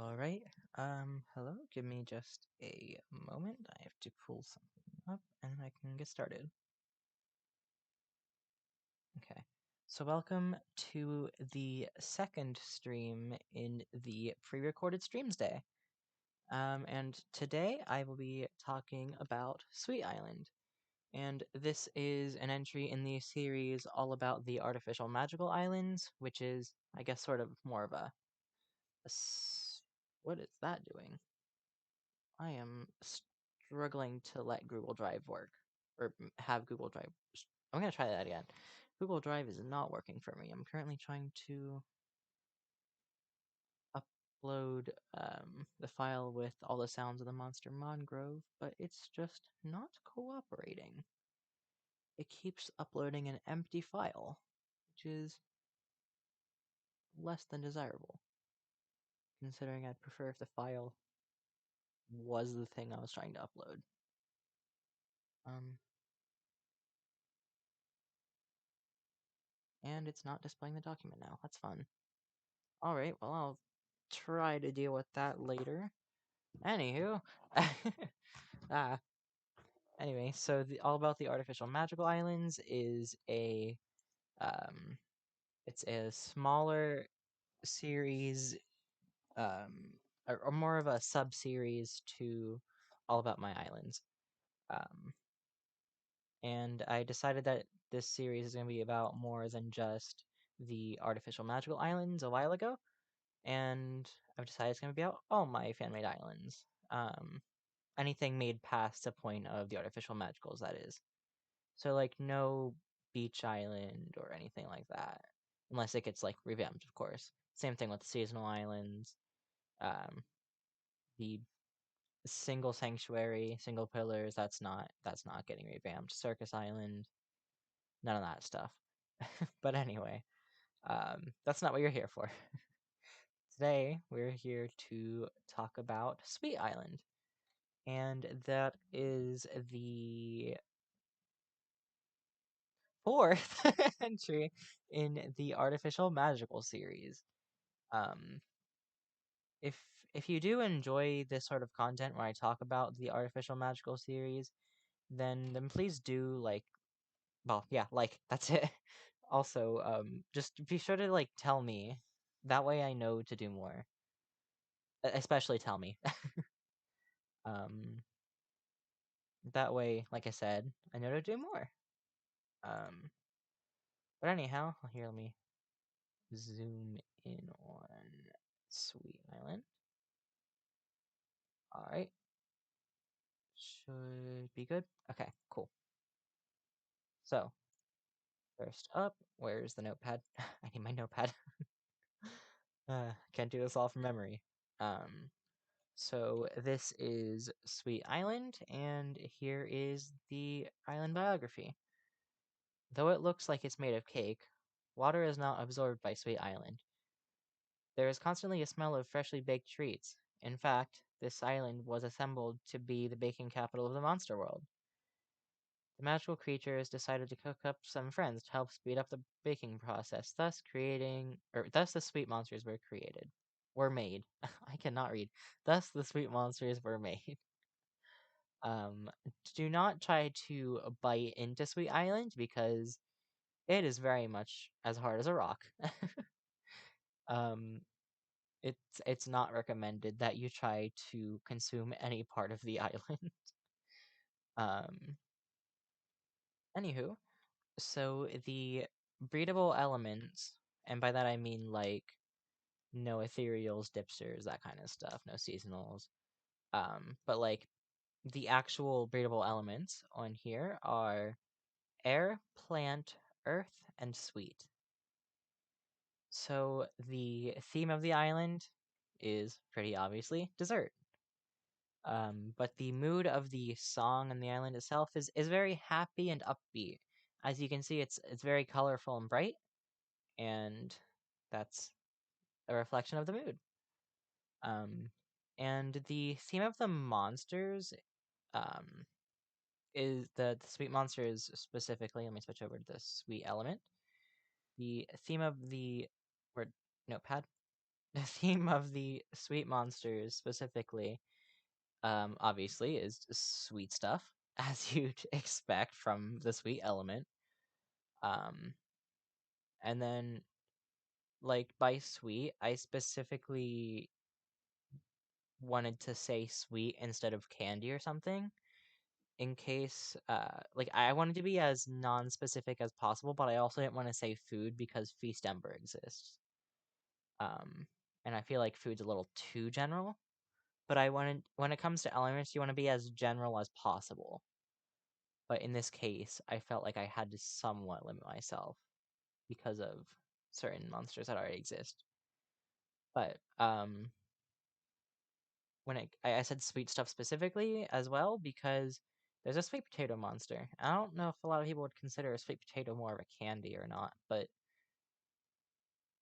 Alright, hello, give me just a moment. I have to pull something up and I can get started. Okay, so welcome to the second stream in the pre-recorded streams day. And today I will be talking about Sweet Island. And this is an entry in the series all about the artificial magical islands, which is, I guess, sort of more of what is that doing? I am struggling to let Google Drive work, or have Google Drive. I'm going to try that again. Google Drive is not working for me. I'm currently trying to upload the file with all the sounds of the monster Mongrove, but it's just not cooperating. It keeps uploading an empty file, which is less than desirable, considering I'd prefer if the file was the thing I was trying to upload. And it's not displaying the document now. That's fun. Alright, well, I'll try to deal with that later. Anywho, ah, anyway, so all about the artificial magical islands is it's a smaller series, or more of a sub-series to All About My Islands. And I decided that this series is going to be about more than just the artificial magical islands a while ago. And I've decided it's going to be about all my fan-made islands. Anything made past the point of the artificial magicals, that is. So, like, no beach island or anything like that. Unless it gets, like, revamped, of course. Same thing with the seasonal islands. The single sanctuary, single pillars, that's not getting revamped. Circus Island, none of that stuff. But anyway, that's not what you're here for. Today, we're here to talk about Sweet Island. And that is the fourth entry in the Artificial Magical series. If if you do enjoy this sort of content where I talk about the Artificial Magical series, then please do that's it. Also, just be sure to tell me. That way I know to do more. Especially tell me. um that way, like I said, I know to do more. But anyhow, here, let me zoom in on Sweet Island. Alright. Should be good. Okay, cool. So, first up, where's the notepad? I need my notepad. Can't do this all from memory. So this is Sweet Island, and here is the island biography. Though it looks like it's made of cake, water is not absorbed by Sweet Island. There is constantly a smell of freshly baked treats. In fact, this island was assembled to be the baking capital of the monster world. The magical creatures decided to cook up some friends to help speed up the baking process, thus the sweet monsters were created. Were made. I cannot read. Thus the sweet monsters were made. Do not try to bite into Sweet Island because it is very much as hard as a rock. um, it's not recommended that you try to consume any part of the island. um, Anywho, so the breedable elements, and by that I mean no ethereals, dipsters, that kind of stuff, no seasonals. But the actual breedable elements on here are air, plant, earth, and sweet. So the theme of the island is pretty obviously dessert. But the mood of the song and the island itself is very happy and upbeat. As you can see, it's very colorful and bright, and that's a reflection of the mood. And the theme of the monsters, is the sweet monsters specifically. Let me switch over to the sweet element. The theme of the word notepad. the theme of the sweet monsters specifically, obviously, is sweet stuff, as you'd expect from the sweet element. Um, and then, like, by sweet, I specifically wanted to say sweet instead of candy or something, in case, like, I wanted to be as non-specific as possible, but I also didn't want to say food because Feastember exists. And I feel like food's a little too general. But when it comes to elements, you want to be as general as possible. But in this case, I felt like I had to somewhat limit myself because of certain monsters that already exist. But I said sweet stuff specifically as well because there's a sweet potato monster. I don't know if a lot of people would consider a sweet potato more of a candy or not, but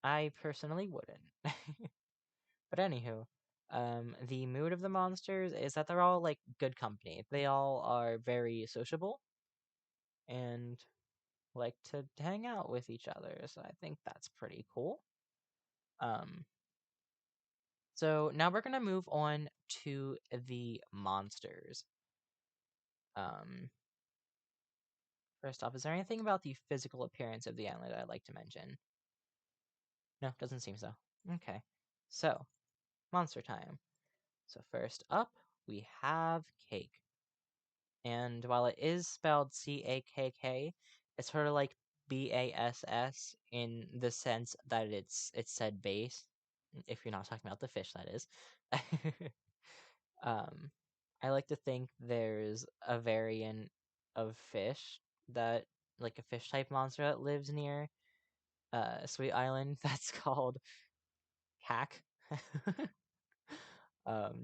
I personally wouldn't. But anywho, the mood of the monsters is that they're all like good company. They all are very sociable and like to hang out with each other. So I think that's pretty cool. Um, so now we're gonna move on to the monsters. Um, First off, is there anything about the physical appearance of the island I'd like to mention? No, doesn't seem so. Okay, so monster time. So first up, we have Cake. And while it is spelled Cakk, it's sort of like Bass in the sense that it's said base. If you're not talking about the fish, that is. um, I like to think there's a variant of fish that, like a fish type monster that lives near Sweet Island that's called Hack.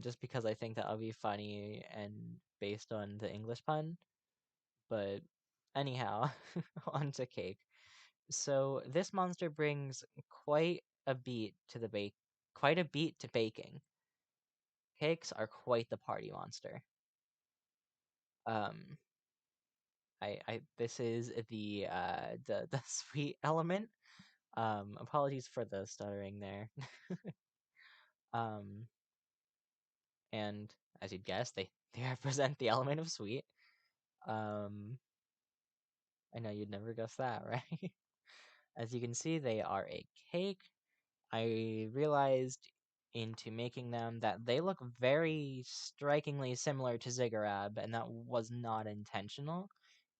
Just because I think that would be funny and based on the English pun. But anyhow, on to Cake. So this monster brings quite a beat to baking. Cakes are quite the party monster. Um, this is the sweet element. Apologies for the stuttering there. Um, and as you'd guess, they represent the element of sweet. Um, I know you'd never guess that, right? As you can see, they are a cake. I realized into making them that they look very strikingly similar to Ziggurat, and that was not intentional.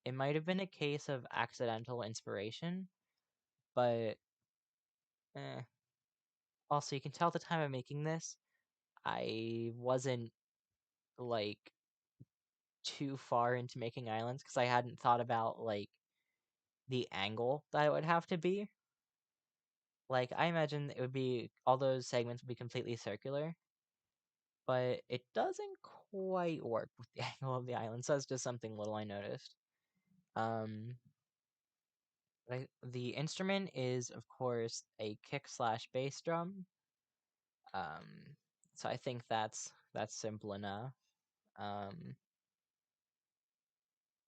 It might have been a case of accidental inspiration, but eh. Also, you can tell at the time of making this, I wasn't like too far into making islands because I hadn't thought about like the angle that it would have to be. Like I imagine it would be all those segments would be completely circular, but it doesn't quite work with the angle of the island. So that's just something little I noticed. Um, the instrument is of course a kick slash bass drum. Um, so I think that's simple enough. Um,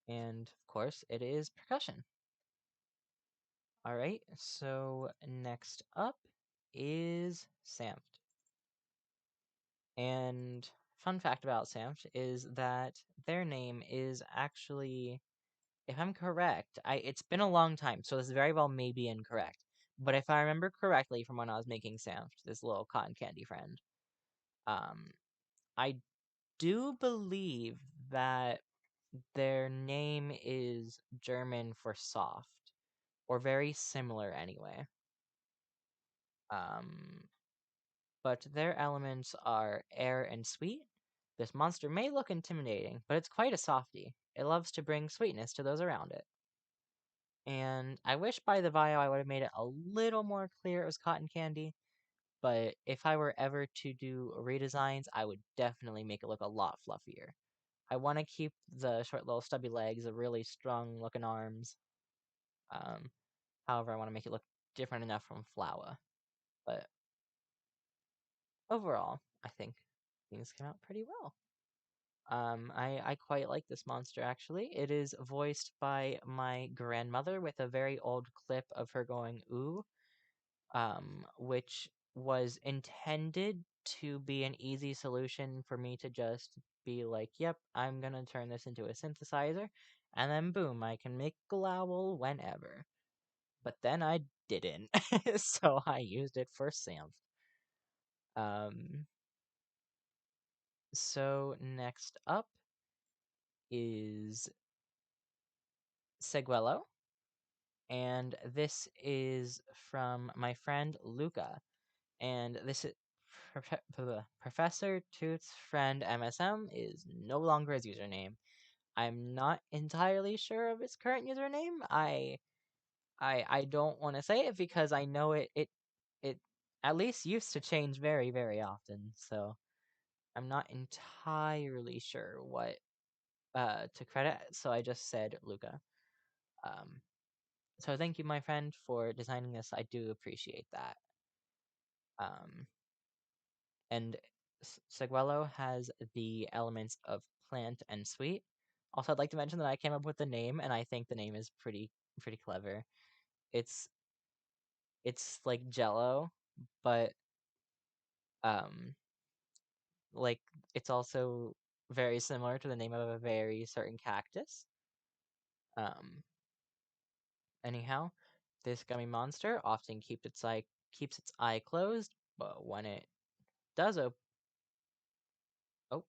and of course it is percussion. All right. So next up is Samf. And fun fact about Samf is that their name is actually, if I'm correct, it's been a long time, so this very well may be incorrect. But if I remember correctly from when I was making Samf, this little cotton candy friend, um, I do believe that their name is German for soft, or very similar anyway. Um, but their elements are air and sweet. This monster may look intimidating, but it's quite a softie. It loves to bring sweetness to those around it. And I wish by the bio I would have made it a little more clear it was cotton candy, but if I were ever to do redesigns, I would definitely make it look a lot fluffier. I want to keep the short little stubby legs, the really strong looking arms. Um, However, I want to make it look different enough from Flower. But overall, I think things came out pretty well. I quite like this monster actually. It is voiced by my grandmother with a very old clip of her going ooh, which was intended to be an easy solution for me to just be like, yep, I'm gonna turn this into a synthesizer, and then boom, I can make Glowl whenever. But then I didn't, so I used it for Samf. So next up is Seguello, and this is from my friend Luca, and this is Professor Tooth's friend MSM is no longer his username. I'm not entirely sure of his current username. I don't want to say it because I know it at least used to change very, very often. So I'm not entirely sure what to credit. So I just said Luca. Um, so thank you, my friend, for designing this. I do appreciate that. Um, and Seguello has the elements of plant and sweet. Also, I'd like to mention that I came up with the name, and I think the name is pretty clever. It's it's like Jello, but um, like it's also very similar to the name of a very certain cactus. Um, anyhow, this gummy monster often keeps its eye closed, but when it does open, oh,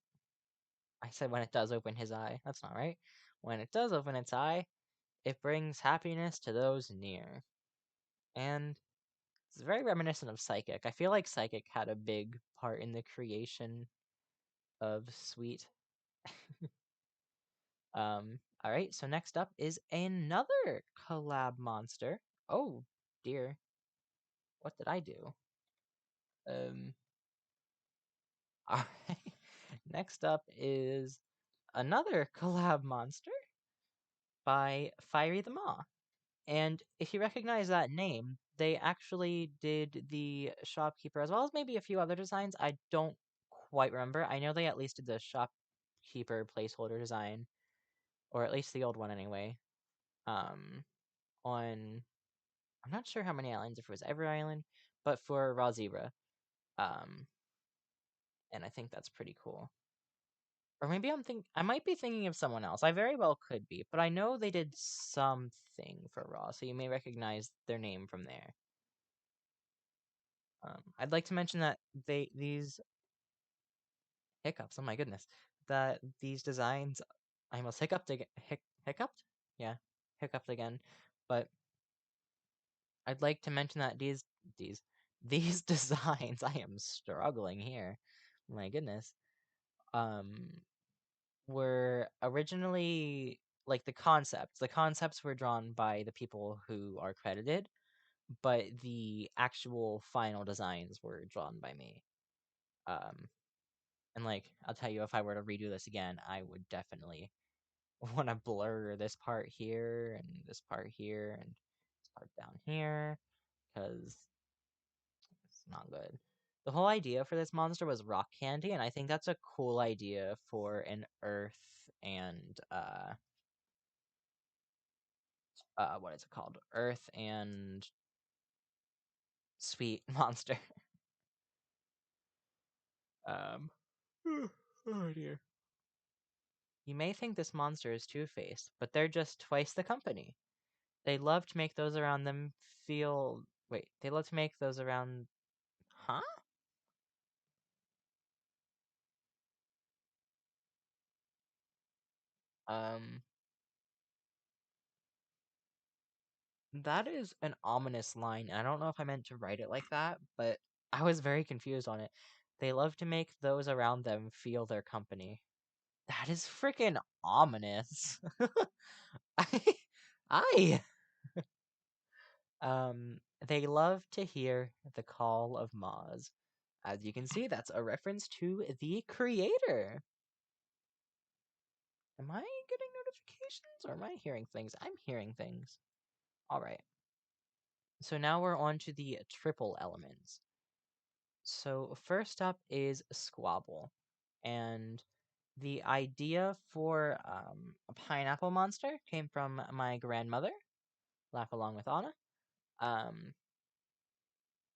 I said when it does open his eye. That's not right. When it does open its eye, it brings happiness to those near. And it's very reminiscent of Psychic. I feel like Psychic had a big part in the creation of Sweet. Alright, so next up is another collab monster. Oh dear. What did I do? Um Alright. Next up is another collab monster by Fiery the Maw. And if you recognize that name, they actually did the shopkeeper as well as maybe a few other designs. I don't quite remember. I know they at least did the shopkeeper placeholder design, or at least the old one anyway. On I'm not sure how many islands, if it was every island, but for Raw Zebra. Um, and I think that's pretty cool. Or maybe I might be thinking of someone else. I very well could be, but I know they did something for Raw, so you may recognize their name from there. I'd like to mention that these hiccups. Oh my goodness, that these designs. I almost hiccuped again. Hiccuped? Yeah, hiccuped again. But I'd like to mention that these these designs. I am struggling here. My goodness. Um, were originally like the concepts. The concepts were drawn by the people who are credited, but the actual final designs were drawn by me. Um, And like, I'll tell you, if I were to redo this again, I would definitely want to blur this part here and this part here and this part down here because it's not good. The whole idea for this monster was rock candy, and I think that's a cool idea for an earth and what is it called? Earth and sweet monster. Um, oh dear. You may think this monster is two-faced, but they're just twice the company. They love to make those around them feel. Wait, they love to make those around. Huh? Um, that is an ominous line. I don't know if I meant to write it like that, but I was very confused on it. They love to make those around them feel their company. That is freaking ominous. I, I, they love to hear the call of Maz. As you can see, that's a reference to the creator. Am I getting notifications or am I hearing things? I'm hearing things. All right. So now we're on to the triple elements. So first up is Squabble. And the idea for a pineapple monster came from my grandmother. Laugh along with Anna. Um,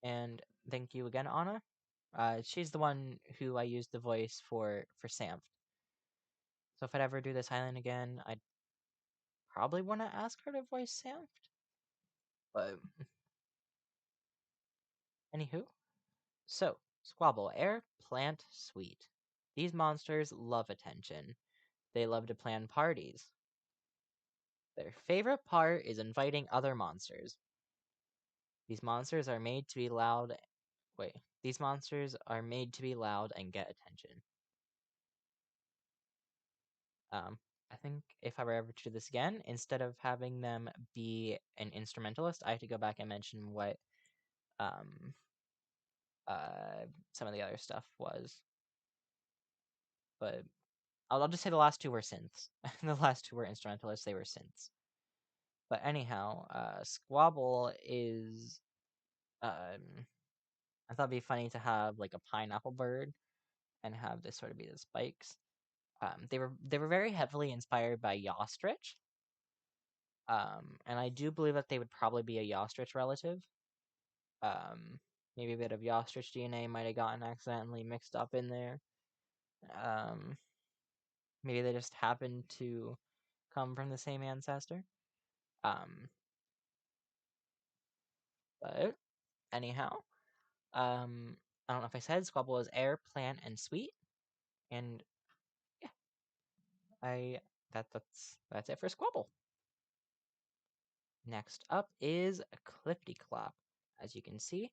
and thank you again, Anna. She's the one who I used the voice for Samf. So if I'd ever do this island again, I'd probably want to ask her to voice Samf. But anywho, so Squabble, air, plant, sweet. These monsters love attention. They love to plan parties. Their favorite part is inviting other monsters. These monsters are made to be loud. Wait, these monsters are made to be loud and get attention. I think if I were ever to do this again, instead of having them be an instrumentalist, I have to go back and mention what um, some of the other stuff was. But I'll just say the last two were synths. The last two were instrumentalists, they were synths. But anyhow, Squabble is. I thought it'd be funny to have like a pineapple bird and have this sort of be the spikes. They were very heavily inspired by Yostrich. And I do believe that they would probably be a Yostrich relative. Um, Maybe a bit of Yostrich DNA might have gotten accidentally mixed up in there. Um, Maybe they just happened to come from the same ancestor. Um, but anyhow, I don't know if I said Squabble is air, plant, and sweet, and yeah, that's it for Squabble. Next up is Clifty Clop. As you can see,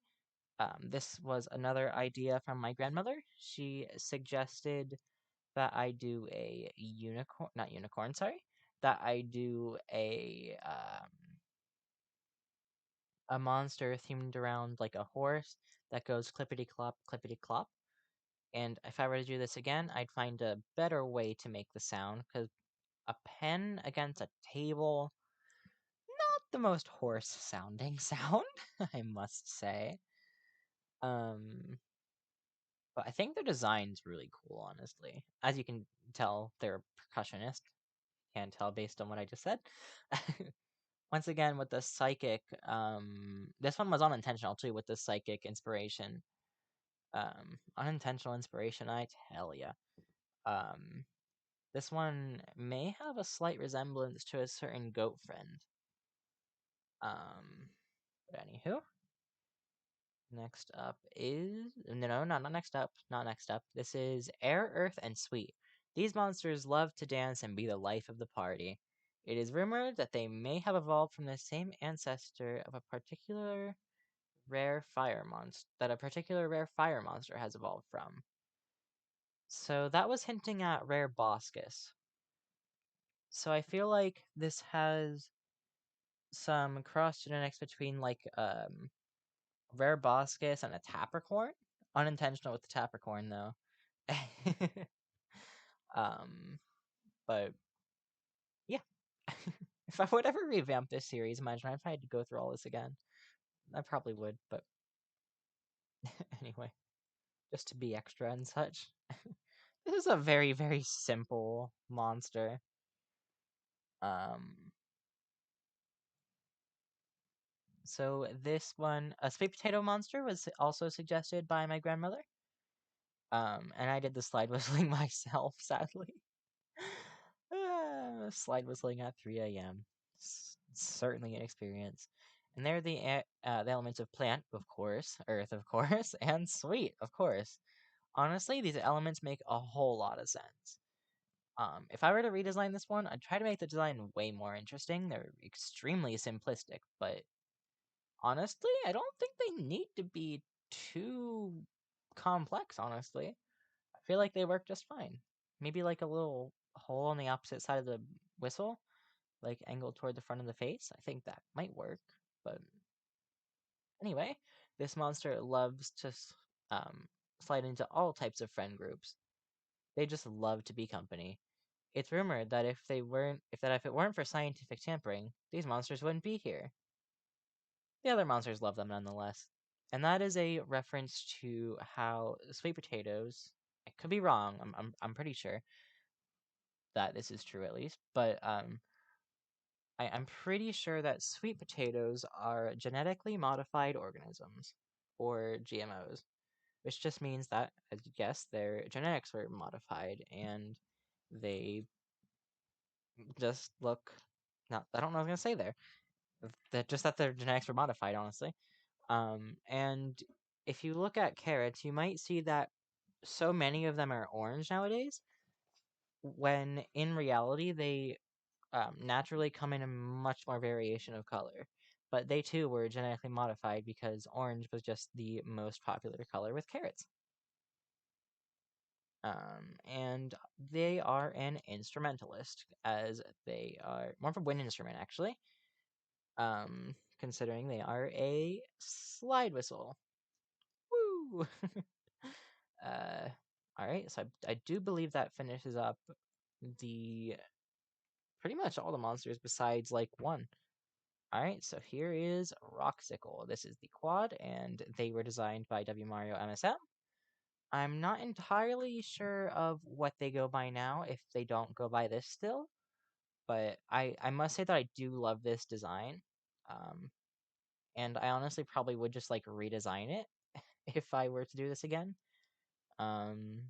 this was another idea from my grandmother. She suggested that I do a unicorn, not unicorn, sorry, that I do a monster themed around like a horse that goes clippity clop, clippity clop. And if I were to do this again, I'd find a better way to make the sound because a pen against a table, not the most horse sounding sound, I must say. But I think their design's really cool, honestly. As you can tell, they're a percussionist. Can't tell based on what I just said. Once again, with the psychic, this one was unintentional too, with the psychic inspiration. Unintentional inspiration, I tell ya. Um, this one may have a slight resemblance to a certain goat friend. But anywho, next up is no, not next up, not next up. This is Air, Earth, and Sweet. These monsters love to dance and be the life of the party. It is rumored that they may have evolved from the same ancestor of a particular rare fire monster that a particular rare fire monster has evolved from. So that was hinting at rare Boscus. So I feel like this has some cross genetics between like rare Boscus and a Tapricorn. Unintentional with the Tapricorn though. um, but yeah. If I would ever revamp this series, imagine if I had to go through all this again. I probably would, but anyway, just to be extra and such. This is a very, very simple monster. Um, so this one, a sweet potato monster, was also suggested by my grandmother. And I did the slide whistling myself, sadly. Slide whistling at 3 a.m. Certainly an experience. And they're the elements of plant, of course, earth, of course, and sweet, of course. Honestly, these elements make a whole lot of sense. If I were to redesign this one, I'd try to make the design way more interesting. They're extremely simplistic, but honestly, I don't think they need to be too complex, honestly. I feel like they work just fine. Maybe like a little hole on the opposite side of the whistle, like angled toward the front of the face. I think that might work. But anyway, this monster loves to slide into all types of friend groups. They just love to be company. It's rumored that if it weren't for scientific tampering, these monsters wouldn't be here. The other monsters love them nonetheless. And that is a reference to how sweet potatoes, I could be wrong, I'm pretty sure that this is true at least, but I'm pretty sure that sweet potatoes are genetically modified organisms. or GMOs, which just means that, as you guessed, their genetics were modified and they just look. Not, I don't know what I was gonna say there. That their genetics were modified, honestly. And if you look at carrots, you might see that so many of them are orange nowadays, when in reality they naturally come in a much more variation of color. But they too were genetically modified because orange was just the most popular color with carrots. And they are an instrumentalist, as they are more of a wind instrument, actually. Considering they are a slide whistle. Woo! uh, all right, so I do believe that finishes up the pretty much all the monsters besides like one. All right, so here is Rocksicle. This is the quad, and they were designed by W. Mario MSM. I'm not entirely sure of what they go by now, if they don't go by this still, but I must say that I do love this design. And I honestly probably would just like redesign it if I were to do this again. Um,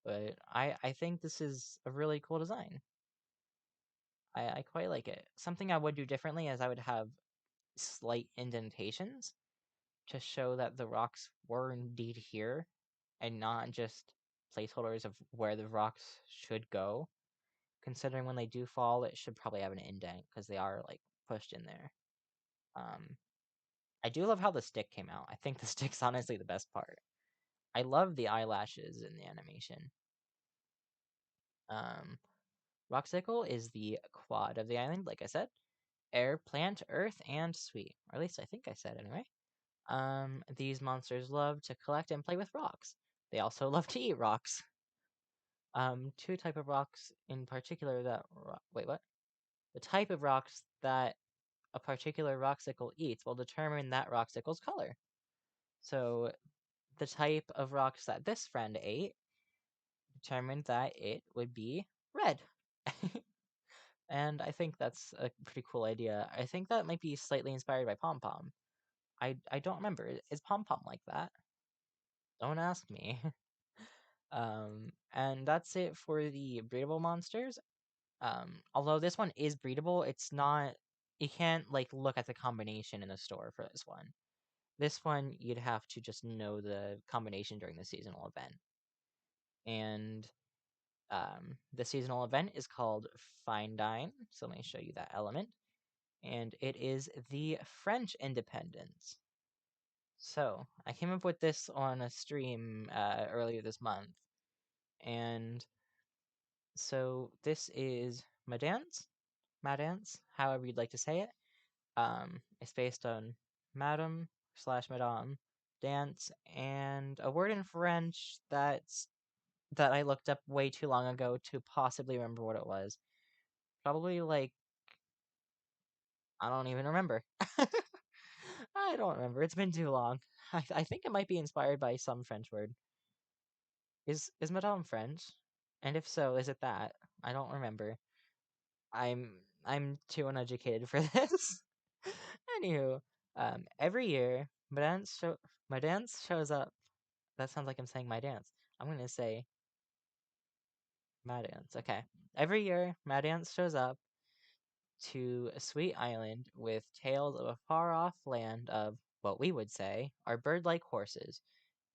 but I think this is a really cool design. I quite like it. Something I would do differently is I would have slight indentations to show that the rocks were indeed here and not just placeholders of where the rocks should go. Considering when they do fall, it should probably have an indent because they are like pushed in there. I do love how the stick came out. I think the stick's honestly the best part. I love the eyelashes in the animation. Rocksicle is the quad of the island, like I said. Air, plant, earth, and sweet. Or at least I think I said anyway. These monsters love to collect and play with rocks. They also love to eat rocks. Two type of rocks in particular that wait, what? The type of rocks that a particular Rocksicle eats will determine that Rocksicle's color. So the type of rocks that this friend ate determined that it would be red. And I think that's a pretty cool idea. I think that might be slightly inspired by Pom Pom. I don't remember. Is Pom Pom like that? Don't ask me. And that's it for the breedable monsters. Although this one is breedable, it's not. You can't like look at the combination in the store for this one. This one you'd have to just know the combination during the seasonal event. And the seasonal event is called Fine Dine. So let me show you that element. And it is the French independence. So I came up with this on a stream earlier this month. And so this is Madance, however you'd like to say it. It's based on Madame slash Madame dance and a word in French that I looked up way too long ago to possibly remember what it was. Probably like I don't even remember. I don't remember. It's been too long. I think it might be inspired by some French word. Is Madame French? And if so, is it that? I don't remember. I'm too uneducated for this. Anywho, every year my dance shows up. That sounds like I'm saying my dance. I'm gonna say my dance. Okay. Every year, my dance shows up to a sweet island with tales of a far off land of what we would say are bird like horses,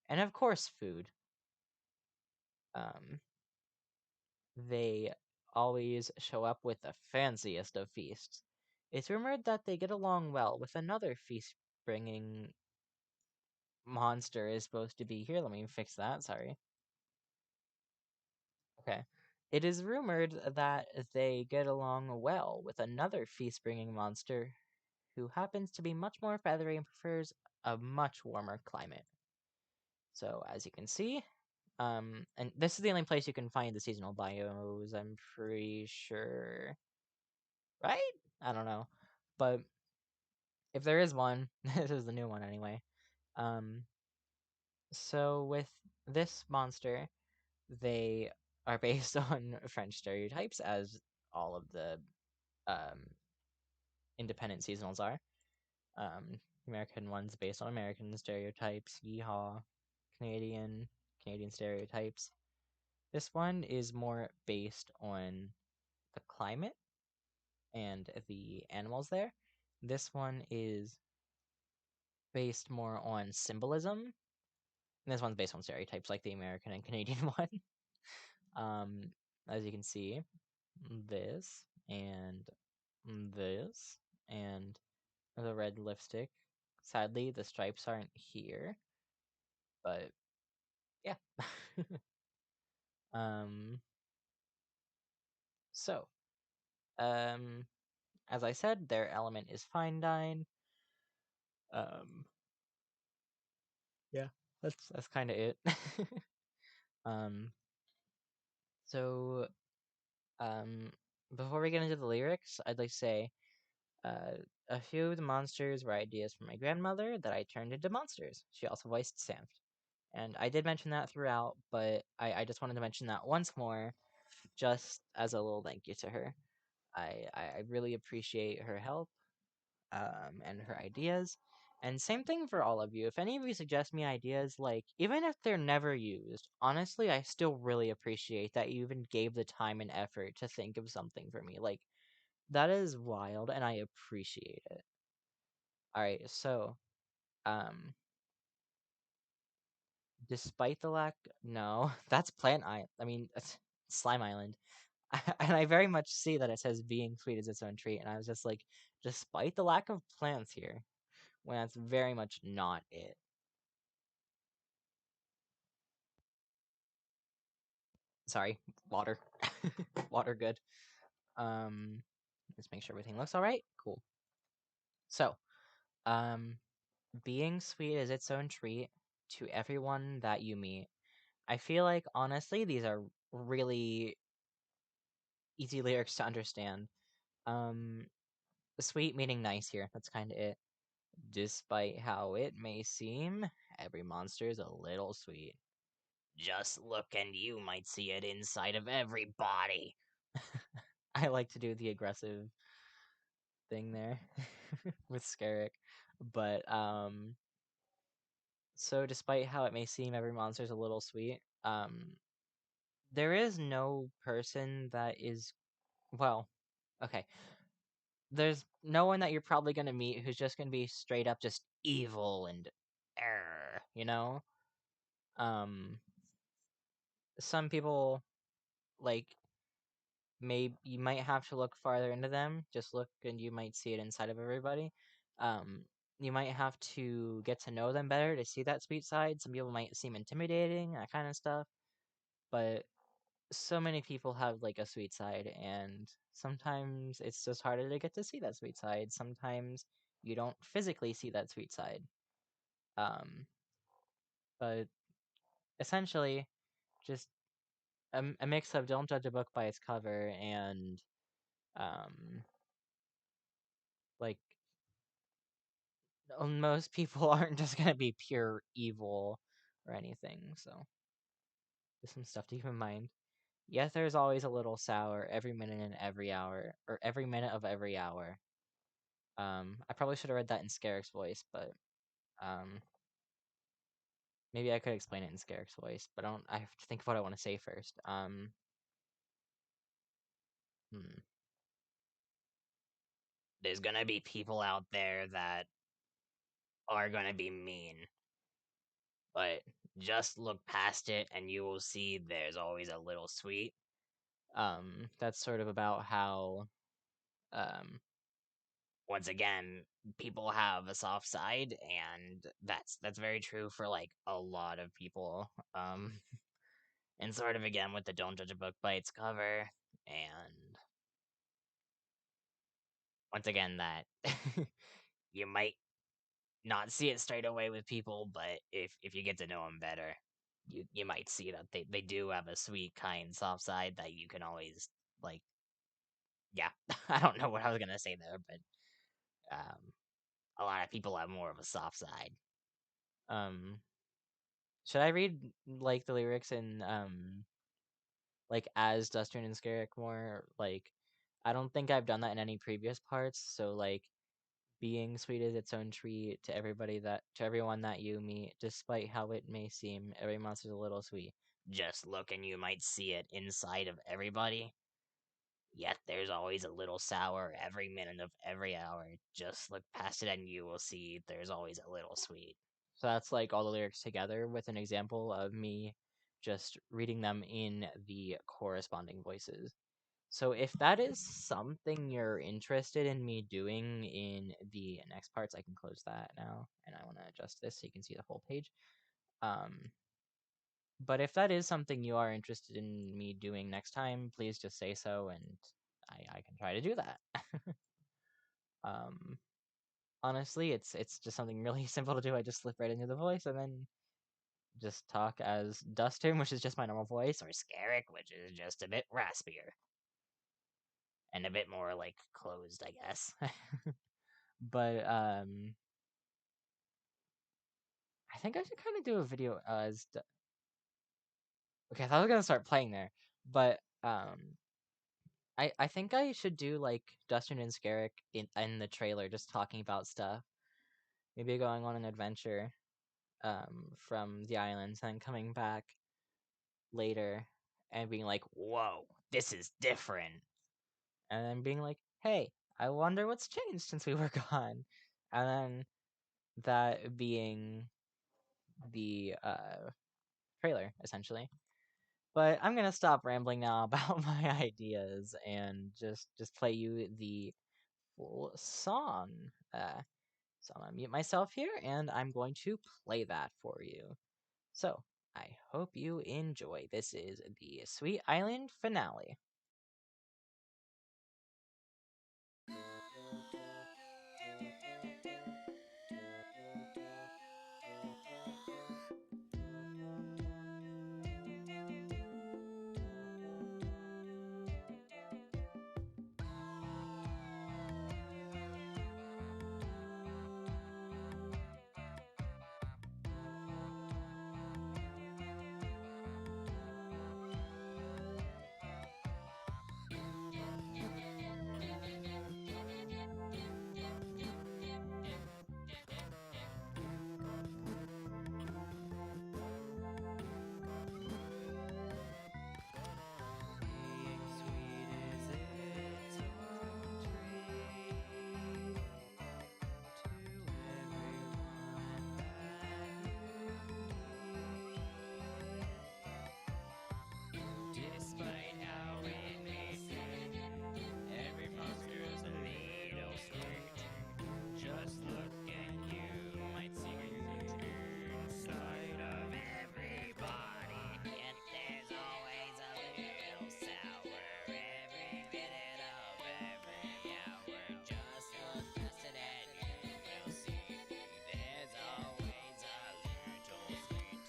and of course, food. Um, they always show up with the fanciest of feasts. It's rumored that they get along well with another feast bringing monster is supposed to be here. Let me fix that. Sorry. Okay. It is rumored that they get along well with another feast bringing monster who happens to be much more feathery and prefers a much warmer climate. So, as you can see, and this is the only place you can find the seasonal bios, I'm pretty sure. Right? I don't know. But if there is one, this is the new one anyway. Um, so with this monster, they are based on French stereotypes, as all of the um, independent seasonals are. American one's based on American stereotypes. Yeehaw. Canadian stereotypes. This one is more based on the climate and the animals there. This one is based more on symbolism. And this one's based on stereotypes like the American and Canadian one. As you can see, this and this and the red lipstick. Sadly, the stripes aren't here, but yeah. um, so, um, as I said, their element is fine dine. Um, yeah, that's kind of it. um, so, um, before we get into the lyrics, I'd like to say, a few of the monsters were ideas from my grandmother that I turned into monsters. She also voiced Samf. And I did mention that throughout, but I just wanted to mention that once more, just as a little thank you to her. I really appreciate her help and her ideas. And same thing for all of you. If any of you suggest me ideas, like, even if they're never used, honestly, I still really appreciate that you even gave the time and effort to think of something for me. Like, that is wild, and I appreciate it. Alright, so, um, despite the lack, no, that's Plant Island. I mean, that's Slime Island. And I very much see that it says being sweet is its own treat, and I was just like, despite the lack of plants here, when that's very much not it. Sorry, water. Water good. Let's make sure everything looks alright. Cool. So, um, being sweet is its own treat to everyone that you meet. I feel like, honestly, these are really easy lyrics to understand. Um, sweet meaning nice here. That's kind of it. Despite how it may seem, every monster is a little sweet. Just look and you might see it inside of everybody. I like to do the aggressive thing there with Scarrick. But so despite how it may seem every monster is a little sweet, there is no person that is, well, okay. There's no one that you're probably gonna meet who's just gonna be straight up just evil and you know? Um some people, like, you might have to look farther into them. Just look and you might see it inside of everybody. Um, you might have to get to know them better to see that sweet side. Some people might seem intimidating, that kind of stuff. But so many people have like a sweet side, and sometimes it's just harder to get to see that sweet side. Sometimes you don't physically see that sweet side. Um, but essentially, just a mix of don't judge a book by its cover and um, like most people aren't just gonna be pure evil or anything, so just some stuff to keep in mind. Yes, there's always a little sour every minute and every hour, or every minute of every hour. I probably should have read that in Scarrick's voice, but um, maybe I could explain it in Scarrick's voice, but I have to think of what I want to say first. Hmm. There's gonna be people out there that are gonna be mean, but just look past it and you will see there's always a little sweet. That's sort of about how, um, once again, people have a soft side, and that's very true for like a lot of people. And sort of again with the don't judge a book by its cover, and once again that you might not see it straight away with people, but if you get to know them better, you might see that they do have a sweet, kind, soft side that you can always like. Yeah, I don't know what I was gonna say there, but um, a lot of people have more of a soft side. Um, should I read like the lyrics in like as Dustern and Scarrick more? Like, I don't think I've done that in any previous parts, so like Being sweet is its own treat to everyone that you meet, despite how it may seem. Every monster's a little sweet. Just look and you might see it inside of everybody. Yet there's always a little sour every minute of every hour. Just look past it and you will see there's always a little sweet. So that's like all the lyrics together with an example of me just reading them in the corresponding voices. So if that is something you're interested in me doing in the next parts, I can close that now, and I want to adjust this so you can see the whole page. But if that is something you are interested in me doing next time, please just say so, and I can try to do that. um, Honestly, it's just something really simple to do. I just slip right into the voice and then just talk as Dustin, which is just my normal voice, or Scarrick, which is just a bit raspier and a bit more like closed, I guess. But I think I should kind of do a video as okay. I thought I was gonna start playing there, but I think I should do like Dustin and Scarrick in the trailer, just talking about stuff. Maybe going on an adventure from the islands and then coming back later and being like, "Whoa, this is different," and then being like, "Hey, I wonder what's changed since we were gone," and then that being the trailer essentially. But I'm gonna stop rambling now about my ideas and just play you the full song. So I'm gonna mute myself here and I'm going to play that for you. So I hope you enjoy. This is the Sweet Island finale. Being sweet is its own treat to everyone that you meet. Despite how it may seem, every monster's a little sweet. Just look and you might see inside of everybody. Yet there's always a little sour every minute of every hour. Just look past it and you will see there's always a little sweet.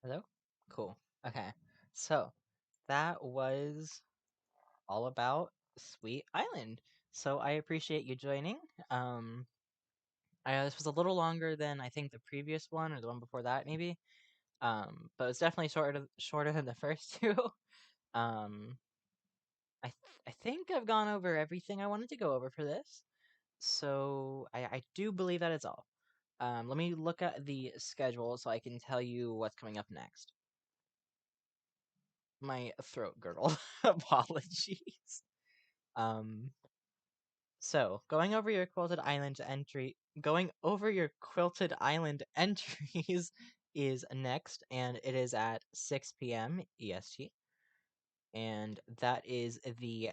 Hello? Cool. Okay. So that was all about Sweet Island. So I appreciate you joining. Um, this was a little longer than I think the previous one or the one before that, maybe. But it's definitely shorter than the first two. Um, I think I've gone over everything I wanted to go over for this. So I do believe that is all. Let me look at the schedule so I can tell you what's coming up next. My throat gurgled. Apologies. Um, going over your quilted island entries is next, and it is at 6 p.m. EST, and that is the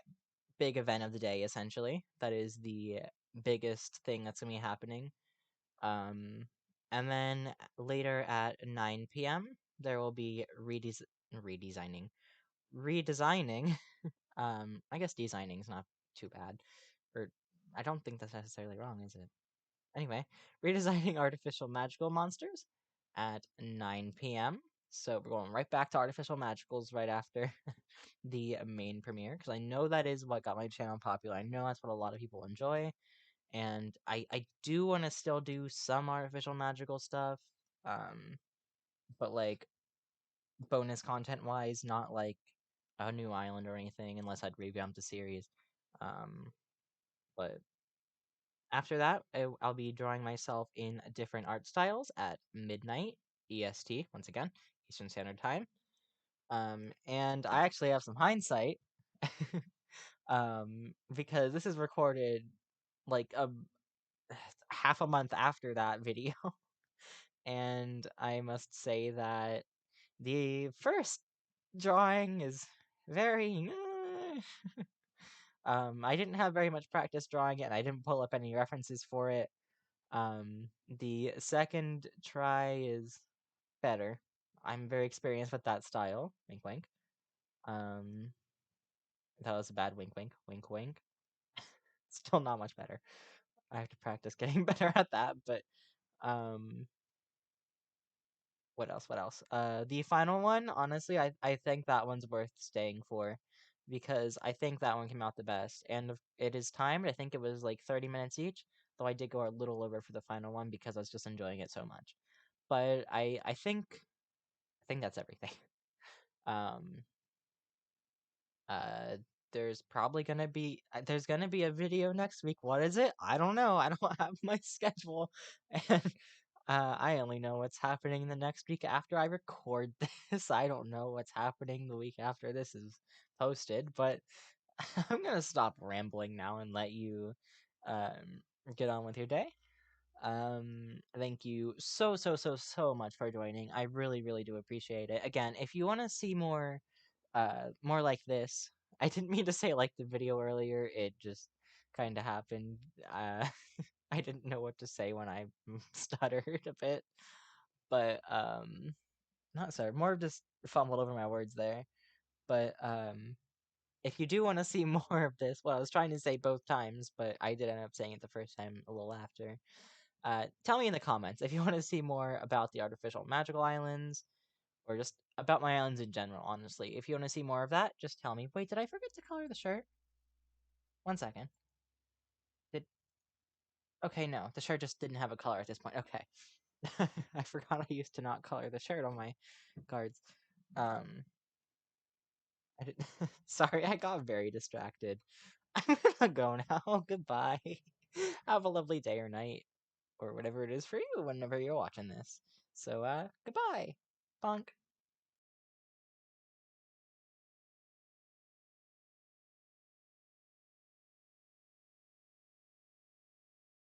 big event of the day. Essentially, that is the biggest thing that's gonna be happening. Um, and then later at 9 p.m. there will be redesigning. I guess designing is not too bad, or I don't think that's necessarily wrong, is it? Anyway, redesigning artificial magical monsters at 9 p.m. So we're going right back to Artificial Magicals right after the main premiere, because I know that is what got my channel popular. I know that's what a lot of people enjoy, and I do want to still do some Artificial Magical stuff, but like bonus content wise, not like a new island or anything, unless I'd revamp the series. But after that, I'll be drawing myself in different art styles at midnight EST, once again, Eastern Standard Time. And I actually have some hindsight, because this is recorded like half a month after that video, and I must say that the first drawing is very. I didn't have very much practice drawing it, and I didn't pull up any references for it. The second try is better. I'm very experienced with that style. Wink, wink. Um, that was a bad wink, wink, wink, wink. Still not much better. I have to practice getting better at that. But what else? What else? The final one, honestly, I think that one's worth staying for, because I think that one came out the best, and it is timed. I think it was like 30 minutes each, though I did go a little over for the final one because I was just enjoying it so much. But I think that's everything. Um, uh, there's probably gonna be there's gonna be a video next week. What is it? I don't know. I don't have my schedule, and I only know what's happening the next week after I record this. I don't know what's happening the week after this is posted, but I'm gonna stop rambling now and let you um get on with your day. Thank you so much for joining. I really do appreciate it. Again, if you want to see more more like this, I didn't mean to say like the video earlier, it just kind of happened. I didn't know what to say when I stuttered a bit, but not sorry, more just fumbled over my words there. But if you do want to see more of this, well, I was trying to say both times, but I did end up saying it the first time a little after. Tell me in the comments if you want to see more about the artificial magical islands, or just about my islands in general, honestly. If you want to see more of that, just tell me. Wait, did I forget to color the shirt? 1 second. Did Okay, no, the shirt just didn't have a color at this point. Okay. I forgot I used to not color the shirt on my cards. Um, I did Sorry, I got very distracted. I'm gonna go now. Goodbye. Have a lovely day or night, or whatever it is for you whenever you're watching this. So, goodbye. Bonk.